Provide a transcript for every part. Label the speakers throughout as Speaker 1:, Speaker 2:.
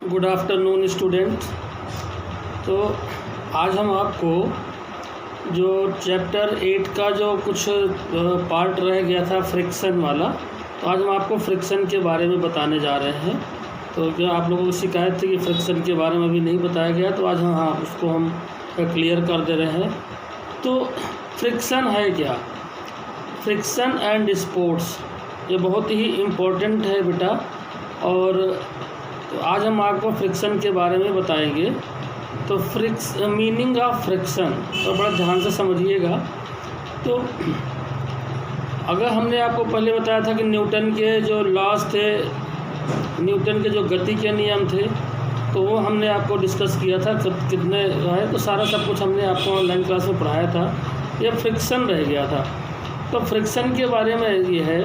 Speaker 1: Good afternoon student. तो आज हम आपको जो चैप्टर 8 का जो कुछ पार्ट रह गया था फ्रिक्शन वाला, तो आज हम आपको फ्रिक्शन के बारे में बताने जा रहे हैं। तो क्या आप लोगों की शिकायत थी कि फ्रिक्शन के बारे में अभी नहीं बताया गया, तो आज उसको हम क्लियर कर दे रहे हैं। तो फ्रिक्शन है क्या? फ्रिक्शन एंड स्पोर्ट्स ये बहुत ही इम्पोर्टेंट है बेटा। और तो आज हम आपको फ्रिक्शन के बारे में बताएंगे। तो मीनिंग ऑफ फ्रिक्शन तो बड़ा ध्यान से समझिएगा। तो अगर हमने आपको पहले बताया था कि न्यूटन के जो लॉज थे, न्यूटन के जो गति के नियम थे, तो वो हमने आपको डिस्कस किया था कितने है, तो सारा सब कुछ हमने आपको ऑनलाइन क्लास में पढ़ाया था। ये फ्रिक्शन रह गया था। तो फ्रिक्शन के बारे में ये है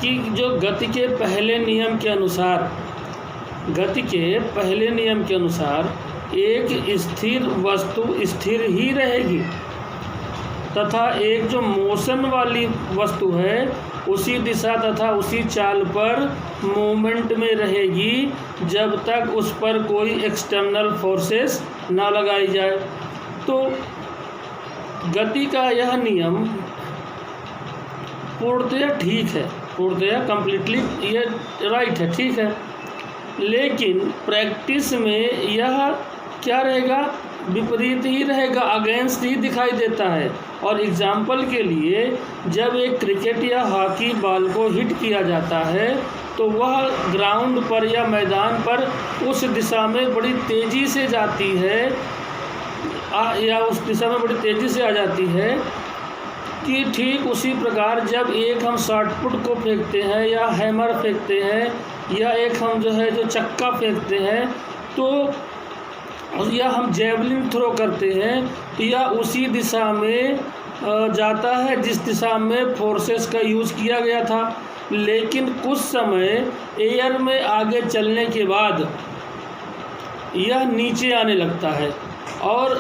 Speaker 1: कि जो गति के पहले नियम के अनुसार एक स्थिर वस्तु स्थिर ही रहेगी तथा एक जो मोशन वाली वस्तु है उसी दिशा तथा उसी चाल पर मूवमेंट में रहेगी जब तक उस पर कोई एक्सटर्नल फोर्सेस ना लगाई जाए। तो गति का यह नियम पूर्णतः ठीक है, पूर्णतः कम्प्लीटली ये राइट है, ठीक है। लेकिन प्रैक्टिस में यह क्या रहेगा? विपरीत ही रहेगा, अगेंस्ट ही दिखाई देता है। और एग्जाम्पल के लिए जब एक क्रिकेट या हॉकी बॉल को हिट किया जाता है तो वह ग्राउंड पर या मैदान पर उस दिशा में बड़ी तेज़ी से जाती है या उस दिशा में बड़ी तेज़ी से आ जाती है कि ठीक उसी प्रकार जब एक हम शॉर्ट पुट को फेंकते हैं या हैमर फेंकते हैं या एक हम जो चक्का फेंकते हैं, तो या हम जेवलिन थ्रो करते हैं, तो यह उसी दिशा में जाता है जिस दिशा में फोर्सेस का यूज़ किया गया था। लेकिन कुछ समय एयर में आगे चलने के बाद यह नीचे आने लगता है और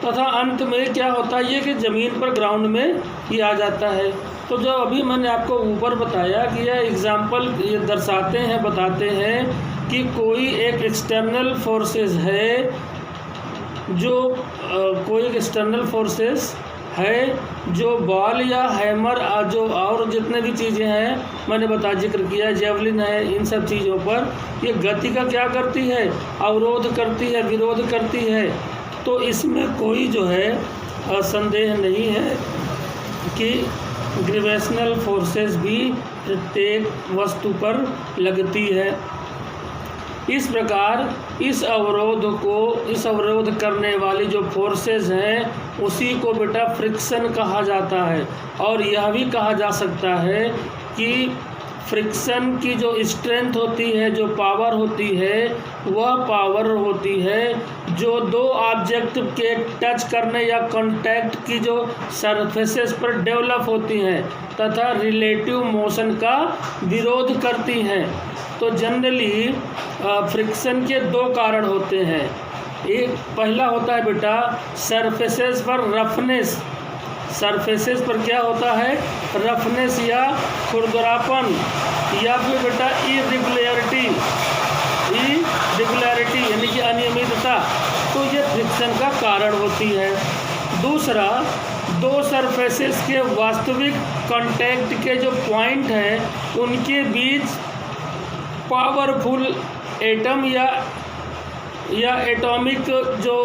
Speaker 1: तथा अंत में क्या होता है, ये कि ज़मीन पर ग्राउंड में ही आ जाता है। तो जो अभी मैंने आपको ऊपर बताया कि यह एग्जाम्पल ये बताते हैं कि कोई एक एक्सटर्नल फोर्सेस है, जो कोई एक्सटर्नल फोर्सेस है जो बॉल या हैमर जो और जितने भी चीज़ें हैं मैंने जिक्र किया, जेवलिन है, इन सब चीज़ों पर ये गति का क्या करती है? अवरोध करती है, विरोध करती है। तो इसमें कोई संदेह नहीं है कि ग्रेविटेशनल फोर्सेस भी प्रत्येक वस्तु पर लगती है। इस प्रकार इस अवरोध करने वाली जो फोर्सेस हैं उसी को बेटा फ्रिक्शन कहा जाता है। और यह भी कहा जा सकता है कि फ्रिक्शन की जो स्ट्रेंथ होती है, जो पावर होती है, वह पावर होती है जो दो ऑब्जेक्ट के टच करने या कांटेक्ट की जो सरफेसेस पर डेवलप होती हैं तथा रिलेटिव मोशन का विरोध करती हैं। तो जनरली फ्रिक्शन के दो कारण होते हैं। एक पहला होता है बेटा सरफेसेस पर रफनेस। सरफेसेस पर क्या होता है? रफनेस या खुरदरापन, या फिर बेटा इरेगुलरिटी यानी कि अनियमितता। तो ये फ्रिक्शन का कारण होती है। दूसरा, दो सरफेसेस के वास्तविक कांटेक्ट के जो पॉइंट हैं उनके बीच पावरफुल एटम या एटॉमिक जो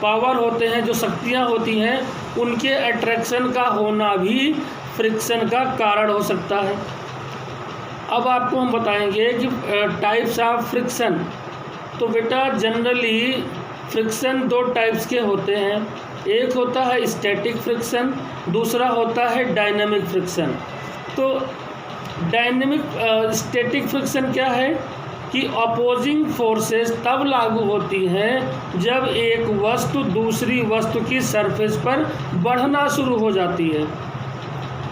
Speaker 1: पावर होते हैं, जो शक्तियाँ होती हैं, उनके अट्रैक्शन का होना भी फ्रिक्शन का कारण हो सकता है। अब आपको हम बताएंगे कि टाइप्स ऑफ फ्रिक्शन। तो बेटा जनरली फ्रिक्शन दो टाइप्स के होते हैं। एक होता है स्टैटिक फ्रिक्शन, दूसरा होता है डायनामिक फ्रिक्शन। तो स्टैटिक फ्रिक्शन क्या है कि अपोजिंग फोर्सेस तब लागू होती हैं जब एक वस्तु दूसरी वस्तु की सरफेस पर बढ़ना शुरू हो जाती है।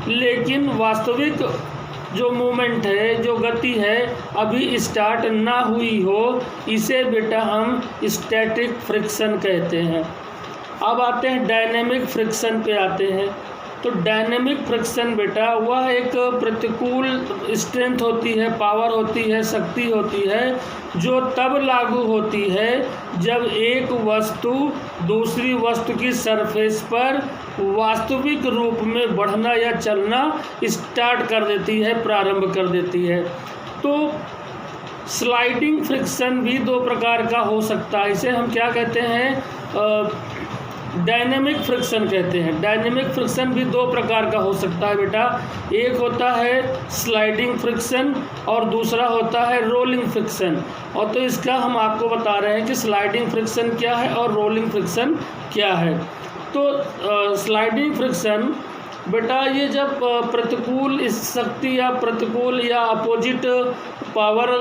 Speaker 1: लेकिन वास्तविक जो मूवमेंट है, जो गति है, अभी स्टार्ट ना हुई हो, इसे बेटा हम स्टैटिक फ्रिक्शन कहते हैं। अब आते हैं डायनेमिक फ्रिक्शन पे आते हैं। तो डायनेमिक फ्रिक्शन बेटा वह एक प्रतिकूल स्ट्रेंथ होती है, पावर होती है, शक्ति होती है जो तब लागू होती है जब एक वस्तु दूसरी वस्तु की सरफेस पर वास्तविक रूप में बढ़ना या चलना स्टार्ट कर देती है, प्रारंभ कर देती है। तो स्लाइडिंग फ्रिक्शन भी दो प्रकार का हो सकता है। इसे हम क्या कहते हैं? डायनेमिक फ्रिक्शन कहते हैं। डायनेमिक फ्रिक्शन भी दो प्रकार का हो सकता है बेटा। एक होता है स्लाइडिंग फ्रिक्शन और दूसरा होता है रोलिंग फ्रिक्शन। और तो इसका हम आपको बता रहे हैं कि स्लाइडिंग फ्रिक्शन क्या है और रोलिंग फ्रिक्शन क्या है। तो स्लाइडिंग फ्रिक्शन बेटा ये जब प्रतिकूल शक्ति या प्रतिकूल या अपोजिट पावर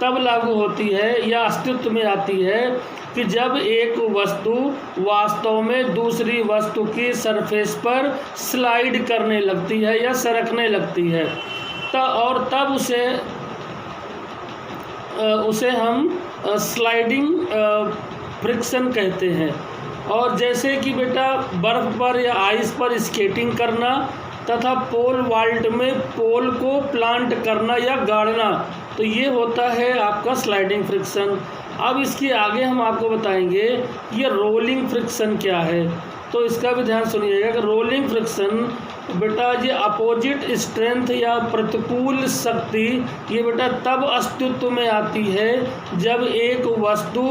Speaker 1: तब लागू होती है या अस्तित्व में आती है कि जब एक वस्तु वास्तव में दूसरी वस्तु की सरफेस पर स्लाइड करने लगती है या सरकने लगती है। और तब उसे हम स्लाइडिंग फ्रिक्शन कहते हैं। और जैसे कि बेटा बर्फ़ पर या आइस पर स्केटिंग करना तथा पोल वाल्ट में पोल को प्लांट करना या गाड़ना, तो ये होता है आपका स्लाइडिंग फ्रिक्शन। अब इसके आगे हम आपको बताएंगे ये रोलिंग फ्रिक्शन क्या है। तो इसका भी ध्यान सुनिएगा कि रोलिंग फ्रिक्शन बेटा ये अपोजिट स्ट्रेंथ या प्रतिकूल शक्ति ये बेटा तब अस्तित्व में आती है जब एक वस्तु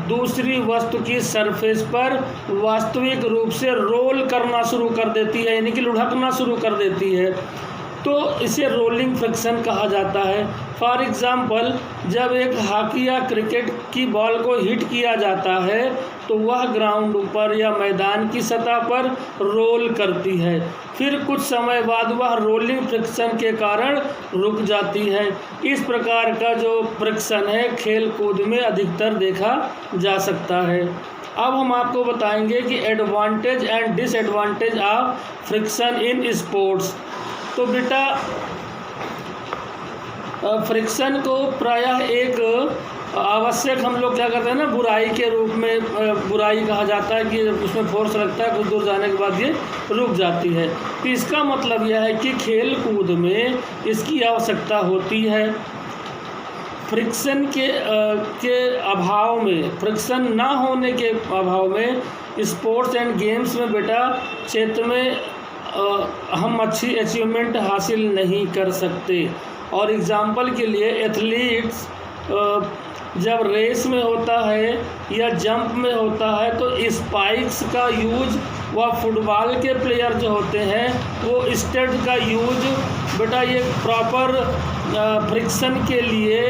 Speaker 1: दूसरी वस्तु की सरफेस पर वास्तविक रूप से रोल करना शुरू कर देती है, यानी कि लुढ़कना शुरू कर देती है। तो इसे रोलिंग फ्रिक्शन कहा जाता है। फॉर एग्ज़ाम्पल जब एक हॉकी या क्रिकेट की बॉल को हिट किया जाता है तो वह ग्राउंड पर या मैदान की सतह पर रोल करती है, फिर कुछ समय बाद वह रोलिंग फ्रिक्शन के कारण रुक जाती है। इस प्रकार का जो फ्रिक्शन है खेल कूद में अधिकतर देखा जा सकता है। अब हम आपको बताएंगे कि advantage and disadvantage of friction in sports. तो बेटा फ्रिक्शन को प्रायः एक आवश्यक हम लोग क्या करते हैं ना, बुराई के रूप में बुराई कहा जाता है कि उसमें फोर्स लगता है, कुछ दूर जाने के बाद ये रुक जाती है। तो इसका मतलब यह है कि खेल कूद में इसकी आवश्यकता होती है। फ्रिक्शन के अभाव में, फ्रिक्शन ना होने के अभाव में स्पोर्ट्स एंड गेम्स में बेटा क्षेत्र में हम अच्छी अचीवमेंट हासिल नहीं कर सकते। और एग्ज़ाम्पल के लिए एथलीट्स जब रेस में होता है या जंप में होता है तो स्पाइक्स का यूज व फुटबॉल के प्लेयर जो होते हैं वो स्टड का यूज बेटा ये प्रॉपर फ्रिक्शन के लिए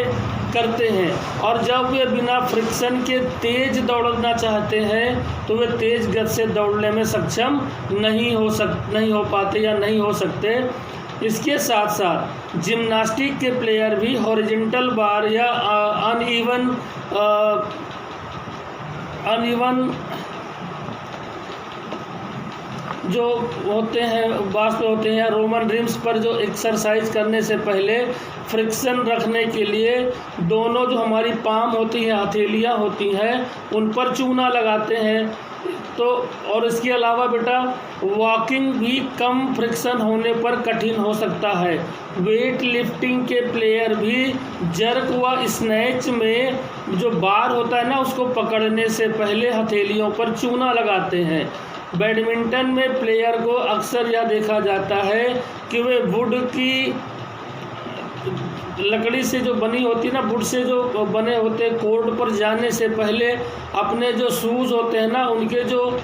Speaker 1: करते हैं। और जब वे बिना फ्रिक्शन के तेज़ दौड़ना चाहते हैं तो वे तेज़ गति से दौड़ने में सक्षम नहीं हो पाते या नहीं हो सकते। इसके साथ साथ जिम्नास्टिक के प्लेयर भी हॉरिजॉन्टल बार या अनइवन जो होते हैं बास पे होते हैं या रोमन रिम्स पर जो एक्सरसाइज करने से पहले फ्रिक्शन रखने के लिए दोनों जो हमारी पाम होती हैं, हथेलियाँ होती हैं, उन पर चूना लगाते हैं। तो और इसके अलावा बेटा वॉकिंग भी कम फ्रिक्शन होने पर कठिन हो सकता है। वेट लिफ्टिंग के प्लेयर भी जर्क व स्नैच में जो बार होता है ना उसको पकड़ने से पहले हथेलियों पर चूना लगाते हैं। बैडमिंटन में प्लेयर को अक्सर यह देखा जाता है कि वे वुड की लकड़ी से जो बनी होती है ना, वुड से जो बने होते कोर्ट पर जाने से पहले अपने जो शूज़ होते हैं ना उनके जो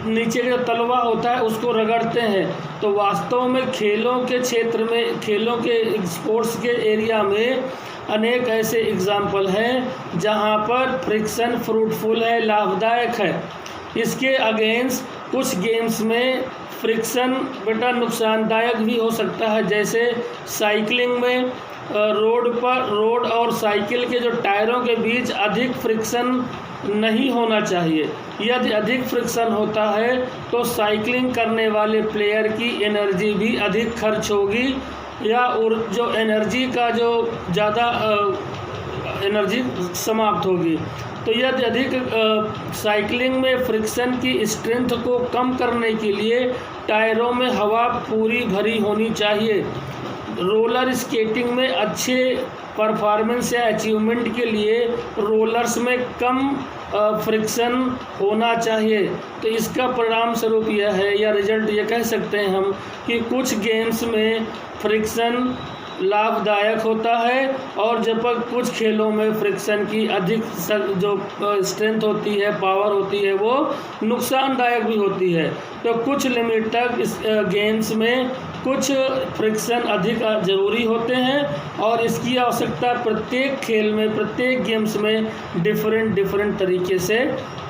Speaker 1: नीचे का तलवा होता है उसको रगड़ते हैं। तो वास्तव में खेलों के क्षेत्र में, खेलों के स्पोर्ट्स के एरिया में अनेक ऐसे एग्जाम्पल हैं जहां पर फ्रिक्शन फ्रूटफुल है, लाभदायक है। इसके अगेंस्ट कुछ गेम्स में फ्रिक्शन बेटा नुकसानदायक भी हो सकता है। जैसे साइकिलिंग में रोड और साइकिल के जो टायरों के बीच अधिक फ्रिक्शन नहीं होना चाहिए। यदि अधिक फ्रिक्शन होता है तो साइकिलिंग करने वाले प्लेयर की एनर्जी भी अधिक खर्च होगी या और जो एनर्जी का जो ज़्यादा एनर्जी समाप्त होगी। तो यदि अधिक साइकिलिंग में फ्रिक्शन की स्ट्रेंथ को कम करने के लिए टायरों में हवा पूरी भरी होनी चाहिए। रोलर स्केटिंग में अच्छे परफॉर्मेंस या अचीवमेंट के लिए रोलर्स में कम फ्रिक्शन होना चाहिए। तो इसका परिणाम स्वरूप यह है या रिजल्ट ये कह सकते हैं हम कि कुछ गेम्स में फ्रिक्शन लाभदायक होता है और जब कुछ खेलों में फ्रिक्शन की अधिक जो स्ट्रेंथ होती है, पावर होती है, वो नुकसानदायक भी होती है। तो कुछ लिमिट तक इस गेम्स में कुछ फ्रिक्शन अधिक ज़रूरी होते हैं और इसकी आवश्यकता प्रत्येक खेल में, प्रत्येक गेम्स में डिफरेंट तरीके से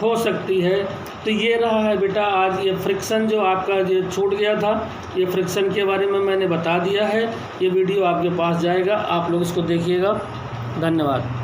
Speaker 1: हो सकती है। तो ये रहा है बेटा आज ये फ्रिक्शन जो आपका जो छूट गया था, ये फ्रिक्शन के बारे में मैंने बता दिया है। ये वीडियो आपके पास जाएगा, आप लोग इसको देखिएगा। धन्यवाद।